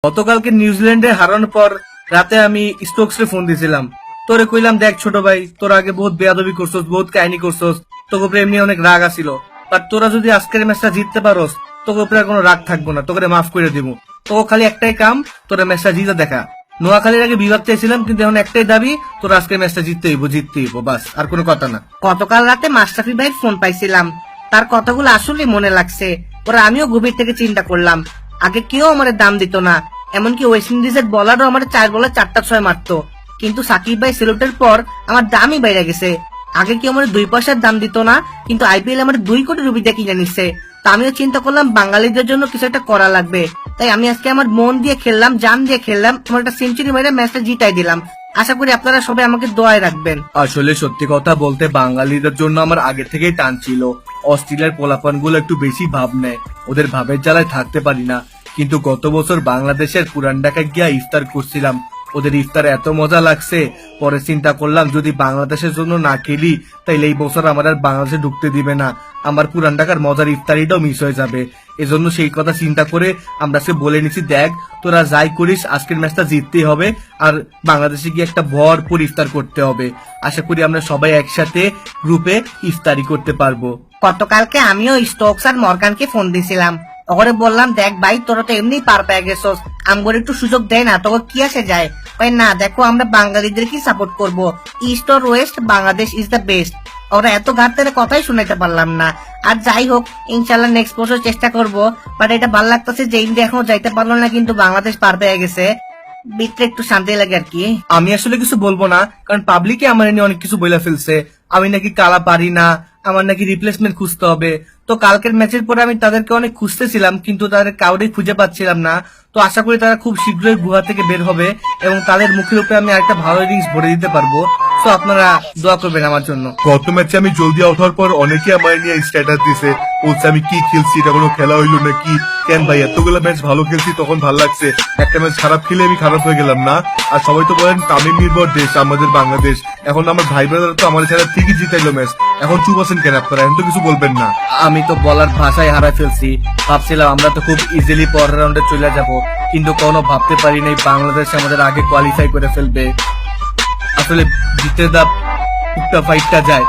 গতকালকে নিউজিল্যান্ডে হারানোর পর রাতে আমি স্টোকসে ফোন দিছিলাম। তোরে কইলাম, দেখ ছোট ভাই, তোর আগে বহুত বেয়াদবি করছস, বহুত কাহিনী করছস, তোকে প্রেম নিয়ে অনেক রাগ আসিল, বাট তোরা যদি আজকের ম্যাচটা জিততে পারোস তোকে উপরে কোনো রাগ থাকবো না, তোকে মাফ করে দিব। তোকে খালি একটাই কাম, তোরা ম্যাচটা জিতে দেখা। নোয়াখালীর আগে বিভাগ চাইছিলাম, কিন্তু এখন একটাই দাবি, তোর আজকের ম্যাচটা জিততে হইব, বাস, আর কোনো কথা না। গতকাল রাতে মাশরাফি ভাইয়ের ফোন পাইছিলাম, তার কথাগুলো আসলে মনে লাগছে। পরে আমিও গভীর থেকে চিন্তা করলাম, আগে কেউ আমার দাম দিত না, এমনকি ওয়েস্ট ইন্ডিজের বলারও আমার 4 বলে 4টা 6 মারতো, কিন্তু সাকিব ভাই সিলেক্টের পর আমার দামই বেড়ে গেছে। আগে কেউ আমার 2 পয়সার দাম দিত না, কিন্তু আইপিএল আমার 2 কোটি রুপি দিয়ে কিনে নিচ্ছে। তা আমিও চিন্তা করলাম বাঙালিদের জন্য কিছু একটা করা লাগবে, তাই আমি আজকে আমার মন দিয়ে খেললাম, জান দিয়ে খেললাম, আমার একটা সেঞ্চুরি মেরে ম্যাচটা জিতাই দিলাম। আশা করি আপনারা সবাই আমাকে দোয়ায় রাখবেন। আসলে সত্যি কথা বলতে বাঙালিদের জন্য আমার আগে থেকেই টান ছিল। অস্ট্রেলিয়ার পোলাপান গুলো একটু বেশি ভাব নেয়, ওদের ভাবের জ্বালায় থাকতে পারি না। কিন্তু গত বছর বাংলাদেশের পুরান ঢাকায় গিয়া ইফতার করছিলাম, ওদের ইফতার এত মজা লাগছে, পরে চিন্তা করলাম যদি বাংলাদেশের জন্য না খেলি তাইলে এই বছর আমার আর বাংলাদেশে ঢুকতে দিবে না, আমার পুরান ঢাকার মজার ইফতারিটাও মিস হয়ে যাবে। এজন্য সেই কথা চিন্তা করে আমরা সে বলে নিছি, দেখ তোরা যাই করিস আজকের ম্যাচটা জিততেই হবে, আর বাংলাদেশে গিয়ে একটা ভরপুর ইফতার করতে হবে। আশা করি আমরা সবাই একসাথে গ্রুপে ইফতারি করতে পারবো। গতকালকে আমিও স্টোকস আর মর্গানকে ফোন দিছিলাম, ওরে বললাম, দেখ ভাই তোরা তো এমনি পার পেয়ে গেছস, আমগরে একটু সুযোগ দেয় না, তোকে কি আসে যায়? ভাই না, দেখো আমরা বাঙালিদের কি সাপোর্ট করব, east or West Bangladesh is the best. ওরা এত ঘাটতে কথাই শুনাইতে পারলাম না। আর যাই হোক, ইনশাল্লাহ নেক্সট বছর চেষ্টা করব। বাট এটা ভালো লাগতেছে যে ইন্ডিয়া এখনো যাইতে পারলো না, কিন্তু বাংলাদেশ পার পেয়ে গেছে, ভিতরে একটু শান্তি লাগে আর কি। আমি আসলে কিছু বলবো না, কারণ পাবলিকে আমার নিয়ে অনেক কিছু বলে ফেলছে, আমি নাকি কালা পারি না, আমার নাকি রিপ্লেসমেন্ট খুঁজতে হবে। তো কালকের ম্যাচের পরে আমি তাদেরকে অনেক খুঁজতেছিলাম, কিন্তু তাদের কাউরেই খুঁজে পাচ্ছিলাম না। তো আশা করি তারা খুব শীঘ্রই গুহা থেকে বের হবে এবং তাদের মুখের উপরে আমি একটা ভালো ইনিংস ভরে দিতে পারবো। তো আপনারা দোয়া করবেন আমার জন্য। গত ম্যাচে আমি জলদি আউট হওয়ার পর অনেকে আমার নিয়ে স্ট্যাটাস দিছে, বলছে আমি কি খেলছি, এটা কোনো খেলা হইলো নাকি, কেন ভাই এতগুলো ম্যাচ ভালো খেলছি তখন ভালো লাগছে, একটা ম্যাচ খারাপ খেলে আমি খারাপ হয়ে গেলাম না? আর সবাই তো বলেন তামিম নির্ভর দেশ আমাদের বাংলাদেশ, এখন আমার ভাই ব্রাদার তো আমার ছাড়া ঠিকই জিতাইলো ম্যাচ, এখন চুপ আছেন কেন আপনারা? এখন তো কিছু বলবেন না। আমি তো বলার ভাষায় হারাই ফেলছি, ভাবছিলাম আমরা তো খুব ইজিলি পরের রাউন্ডে চলে যাব, কিন্তু কোনো ভাবতে পারি নাই বাংলাদেশ আমাদের আগে কোয়ালিফাই করে ফেলবে। আসলে জিতে দা টুকটা ফাইটটা যায়।